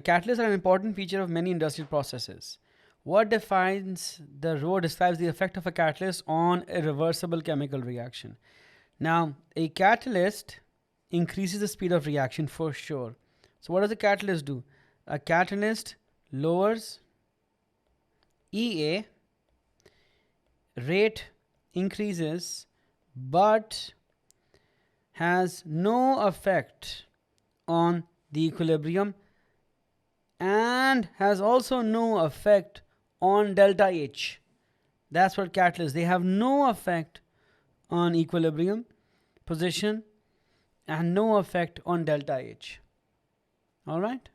Catalysts are an important feature of many industrial processes. What describes the effect of a catalyst on a reversible chemical reaction. Now, a catalyst increases the speed of reaction for sure. So what does a catalyst do? A catalyst lowers EA, rate increases, but has no effect on the equilibrium and has also no effect on delta H. That's what catalysts, they have no effect on equilibrium position and no effect on delta H. All right.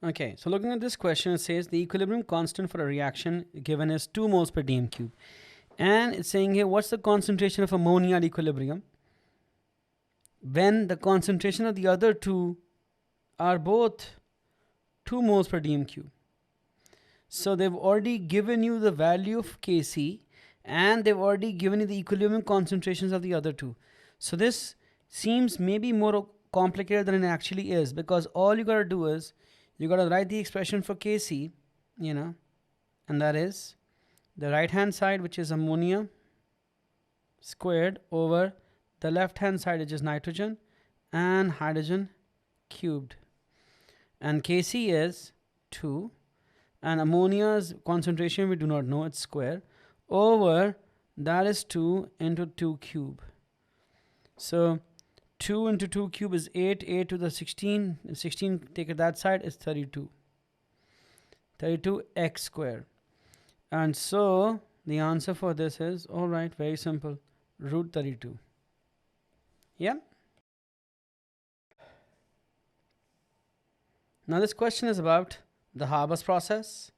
Okay, so looking at this question, it says the equilibrium constant for a reaction given is 2 moles per dm cube. And it's saying here, what's the concentration of ammonia at equilibrium when the concentration of the other two are both 2 moles per dm cube. So they've already given you the value of Kc and they've already given you the equilibrium concentrations of the other two. So this seems maybe more complicated than it actually is, because all you gotta do is you gotta write the expression for Kc, and that is the right hand side, which is ammonia squared, over the left hand side, which is nitrogen and hydrogen cubed. And Kc is 2 and ammonia's concentration we do not know, it's square, over that is 2 into 2 cube. So 2 into 2 cube is 8, 8 to the 16, 16 take it that side is 32. 32x square. And so the answer for this is, alright, very simple, root 32. Yeah. Now this question is about the Haber's process,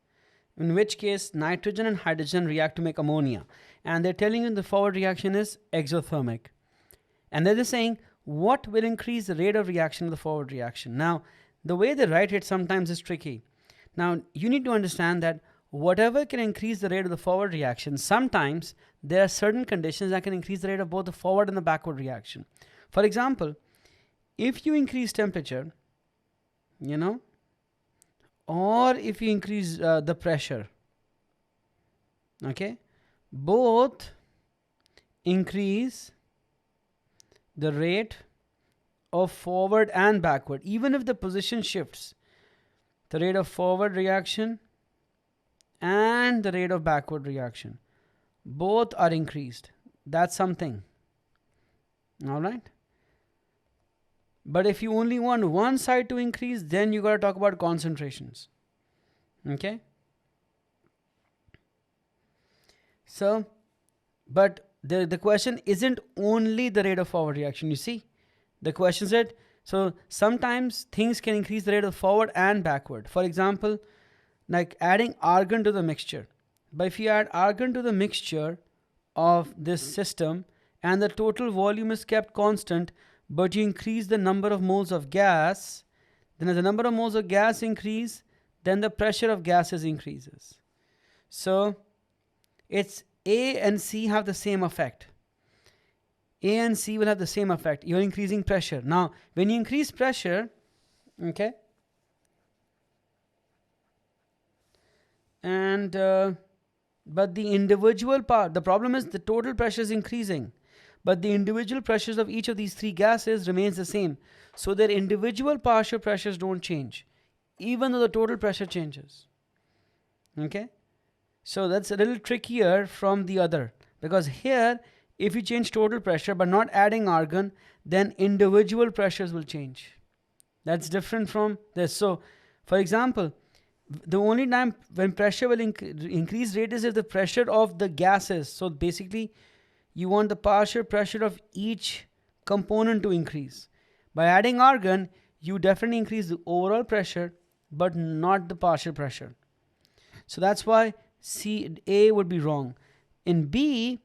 in which case nitrogen and hydrogen react to make ammonia. And they're telling you the forward reaction is exothermic. And they're just saying what will increase the rate of reaction of the forward reaction. Now, the way they write it sometimes is tricky. Now, you need to understand that whatever can increase the rate of the forward reaction, sometimes there are certain conditions that can increase the rate of both the forward and the backward reaction. For example, if you increase temperature, or if you increase the pressure, okay, both increase the rate of forward and backward. Even if the position shifts, the rate of forward reaction and the rate of backward reaction, both are increased. That's something. All right. But if you only want one side to increase, then you got to talk about concentrations. Okay. So, but the question isn't only the rate of forward reaction. You see, the question said, so sometimes things can increase the rate of forward and backward. For example, like adding argon to the mixture. But if you add argon to the mixture of this system and the total volume is kept constant, but you increase the number of moles of gas, then as the number of moles of gas increase, then the pressure of gases increases. So it's A and C have the same effect. A and C will have the same effect. You're increasing pressure. Now, when you increase pressure, okay, and but the individual part, the problem is the total pressure is increasing, but the individual pressures of each of these three gases remains the same. So their individual partial pressures don't change, even though the total pressure changes. Okay, so that's a little trickier from the other, because here if you change total pressure but not adding argon, then individual pressures will change. That's different from this. So for example, the only time when pressure will increase rate is if the pressure of the gases. So basically you want the partial pressure of each component to increase. By adding argon, you definitely increase the overall pressure but not the partial pressure. So that's why A would be wrong. In B,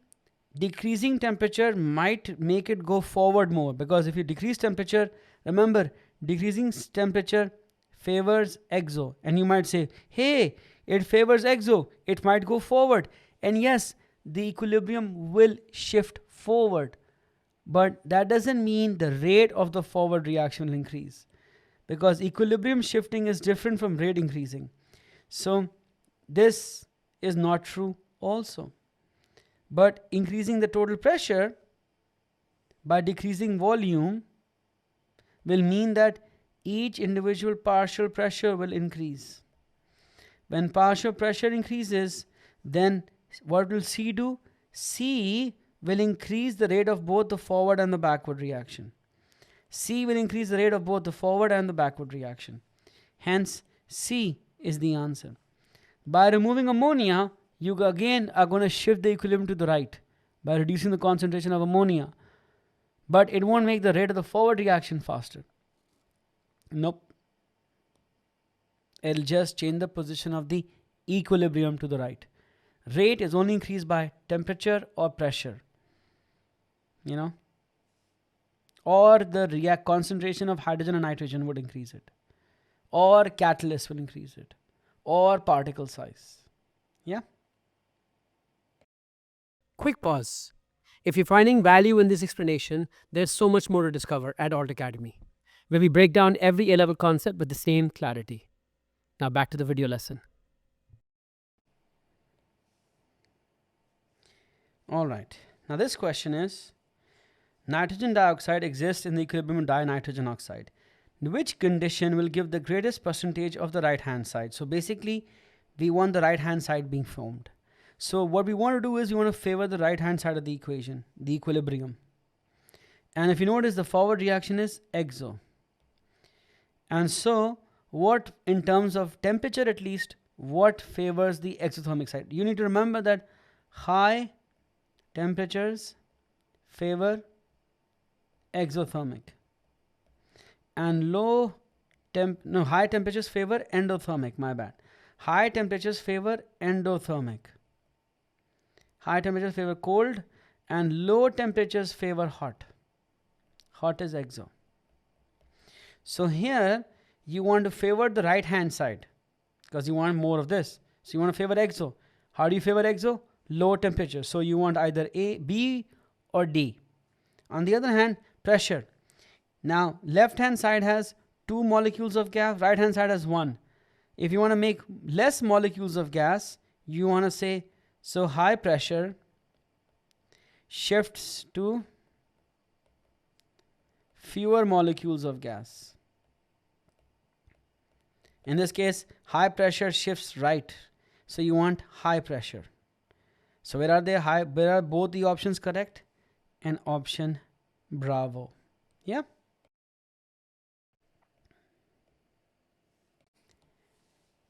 decreasing temperature might make it go forward more, because if you decrease temperature, remember, decreasing temperature favors exo, and you might say, hey, it favors exo, it might go forward. And yes, the equilibrium will shift forward, but that doesn't mean the rate of the forward reaction will increase, because equilibrium shifting is different from rate increasing. So this is not true also. But increasing the total pressure by decreasing volume will mean that each individual partial pressure will increase. When partial pressure increases, then what will C do? C will increase the rate of both the forward and the backward reaction. C will increase the rate of both the forward and the backward reaction. Hence, C is the answer. By removing ammonia, you again are going to shift the equilibrium to the right by reducing the concentration of ammonia. But it won't make the rate of the forward reaction faster. Nope. It'll just change the position of the equilibrium to the right. Rate is only increased by temperature or pressure, you know, or the concentration of hydrogen and nitrogen would increase it, or catalyst will increase it, or particle size. Yeah. Quick pause. If you're finding value in this explanation, there's so much more to discover at Alt Academy, where we break down every A-level concept with the same clarity. Now back to the video lesson. All right. Now this question is, nitrogen dioxide exists in the equilibrium of dinitrogen oxide. Which condition will give the greatest percentage of the right hand side? So basically, we want the right hand side being formed. So what we want to do is we want to favor the right hand side of the equation, the equilibrium. And if you notice, the forward reaction is exo. And so what, in terms of temperature at least, what favors the exothermic side? You need to remember that high temperatures favor exothermic and high temperatures favor endothermic. My bad. High temperatures favor endothermic. High temperatures favor cold and low temperatures favor hot. Hot is exo. So here you want to favor the right hand side because you want more of this. So you want to favor exo. How do you favor exo? Low temperature. So you want either A, B or D. On the other hand, pressure. Now left hand side has 2 molecules of gas, right hand side has 1. If you want to make less molecules of gas, you want to say, so high pressure shifts to fewer molecules of gas. In this case, high pressure shifts right. So you want high pressure. So where are they? Where are both the options correct? And option bravo. Yeah.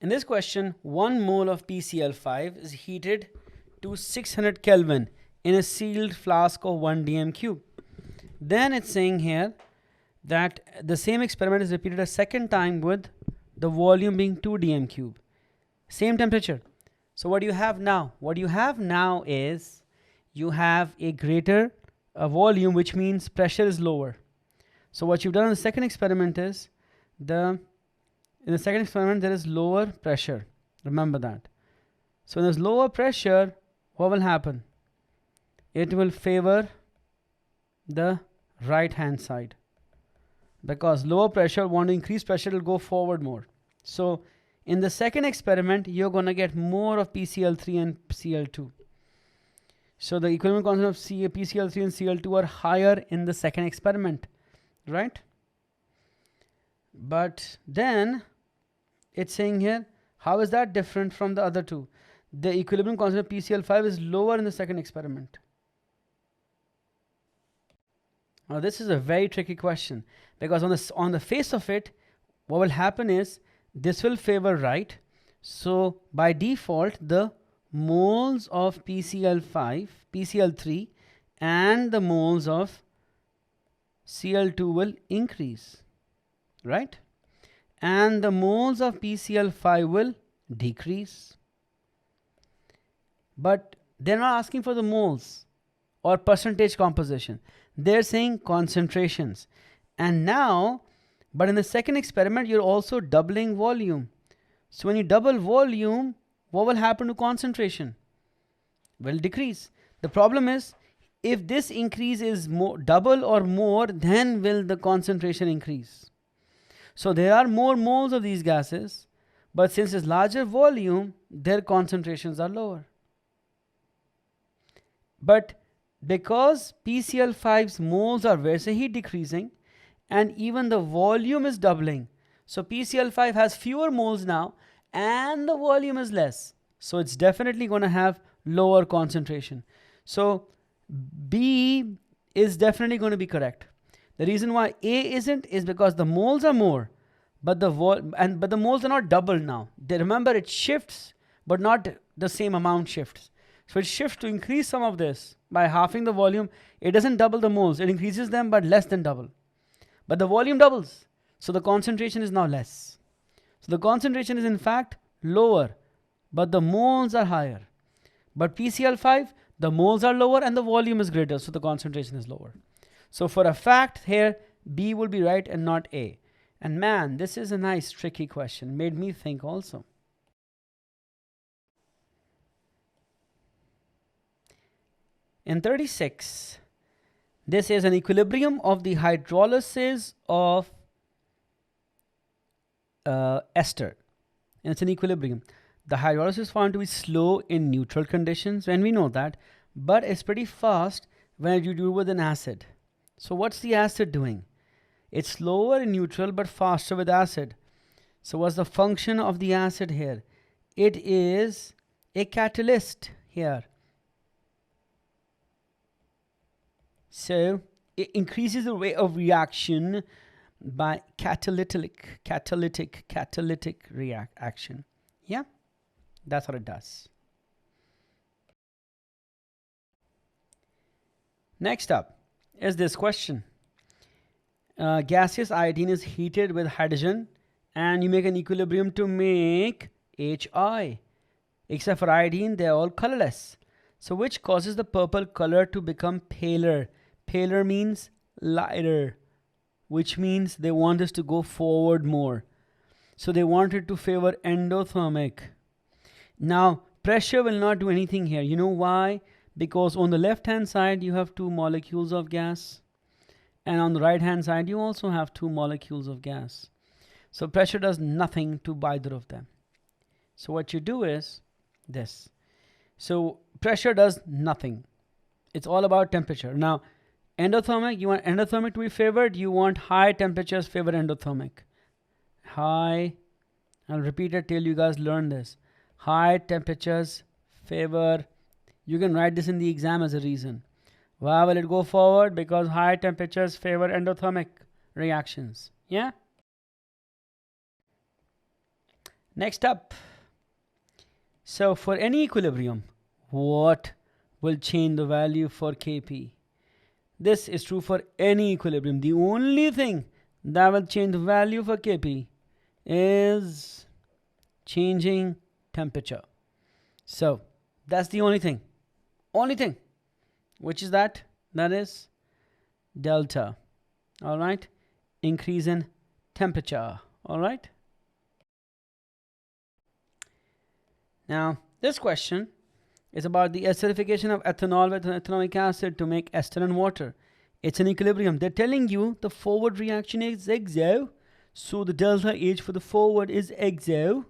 In this question, 1 mole of PCl5 is heated to 600 Kelvin in a sealed flask of 1 dm cube. Then it's saying here that the same experiment is repeated a second time with the volume being 2 dm cube. Same temperature. So what do you have now? What you have now is you have a greater volume, which means pressure is lower. So what you've done in the second experiment is in the second experiment there is lower pressure. Remember that. So when there's lower pressure, what will happen? It will favor the right hand side, because lower pressure, want to increase pressure, will go forward more. So in the second experiment, you're going to get more of PCl3 and Cl2. So the equilibrium constant of PCl3 and Cl2 are higher in the second experiment, right? But then it's saying here, how is that different from the other two? The equilibrium constant of PCl5 is lower in the second experiment. Now this is a very tricky question, because on the face of it, what will happen is this will favor right. So by default, the moles of PCl3 and the moles of Cl2 will increase, right? And the moles of PCl5 will decrease. But they're not asking for the moles or percentage composition. They're saying concentrations. And now, but in the second experiment, you're also doubling volume. So when you double volume, what will happen to concentration? Will decrease. The problem is, if this increase is more, double or more, then will the concentration increase. So there are more moles of these gases, but since it's larger volume, their concentrations are lower. But because PCl5's moles are very decreasing and even the volume is doubling, so PCl5 has fewer moles now and the volume is less, so it's definitely going to have lower concentration. So B is definitely going to be correct. The reason why A isn't is because the moles are more, but the moles are not double now. Remember, it shifts, but not the same amount shifts. So it shifts to increase some of this by halving the volume. It doesn't double the moles, it increases them, but less than double. But the volume doubles, so the concentration is now less. So the concentration is in fact lower, but the moles are higher. But PCl5, the moles are lower and the volume is greater, so the concentration is lower. So for a fact here, B will be right and not A. And man, this is a nice tricky question. Made me think also. In 36, this is an equilibrium of the hydrolysis of ester. And it's an equilibrium. The hydrolysis is found to be slow in neutral conditions, when we know that, but it's pretty fast when you do with an acid. So what's the acid doing? It's slower in neutral but faster with acid. So what's the function of the acid here? It is a catalyst here. So it increases the rate of reaction by catalytic reaction. Yeah, that's what it does. Next up is this question. Gaseous iodine is heated with hydrogen and you make an equilibrium to make HI. Except for iodine, they are all colorless. So which causes the purple color to become paler? Paler means lighter, which means they want us to go forward more. So they wanted to favor endothermic. Now, pressure will not do anything here. You know why? Because on the left hand side, you have two molecules of gas. And on the right hand side, you also have two molecules of gas. So pressure does nothing to either of them. So what you do is this. So pressure does nothing. It's all about temperature. Now, endothermic, you want endothermic to be favored. You want high temperatures favor endothermic. High, I'll repeat it till you guys learn this. High temperatures favor, you can write this in the exam as a reason. Why will it go forward? Because high temperatures favor endothermic reactions. Yeah? Next up. So for any equilibrium, what will change the value for Kp? This is true for any equilibrium. The only thing that will change the value for Kp is changing temperature. So that's the only thing. Which is that is delta. All right, increase in temperature. All right, now this question is about the acidification of ethanol with ethanoic acid to make ester and water. It's an equilibrium. They're telling you the forward reaction is exo, so the delta H for the forward is exo.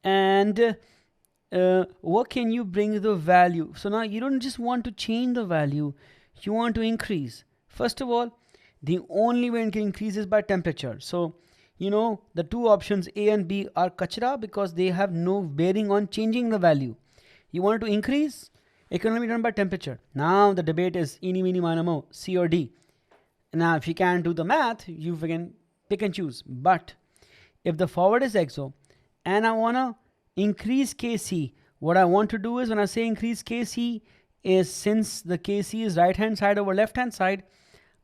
And what can you bring the value? So now you don't just want to change the value, you want to increase. First of all, the only way it can increase is by temperature. So you know the two options A and B are kachra because they have no bearing on changing the value. You want to increase, it can only be done by temperature. Now the debate is eeny meeny miny mo, C or D. Now if you can't do the math, you can pick and choose. But if the forward is exo and I want to increase Kc, what I want to do is, when I say increase Kc, is since the Kc is right hand side over left hand side,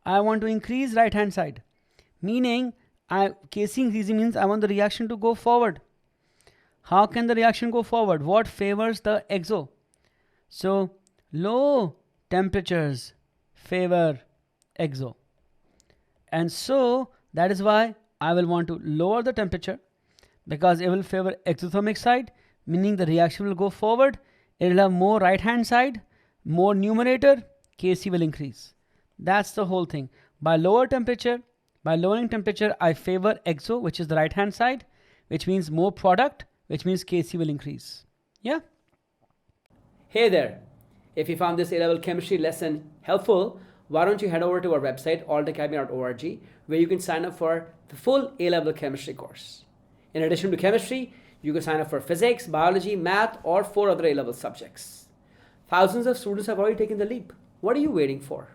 I want to increase right hand side. Meaning Kc increasing means I want the reaction to go forward. How can the reaction go forward? What favors the exo? So low temperatures favor exo. And so that is why I will want to lower the temperature, because it will favor exothermic side, meaning the reaction will go forward. It will have more right hand side, more numerator, KC will increase. That's the whole thing. By lowering temperature, I favor exo, which is the right hand side, which means more product, which means KC will increase. Yeah? Hey there! If you found this A-level chemistry lesson helpful, why don't you head over to our website, altacademy.org, where you can sign up for the full A-level chemistry course. In addition to chemistry, you can sign up for physics, biology, math, or 4 other A-level subjects. Thousands of students have already taken the leap. What are you waiting for?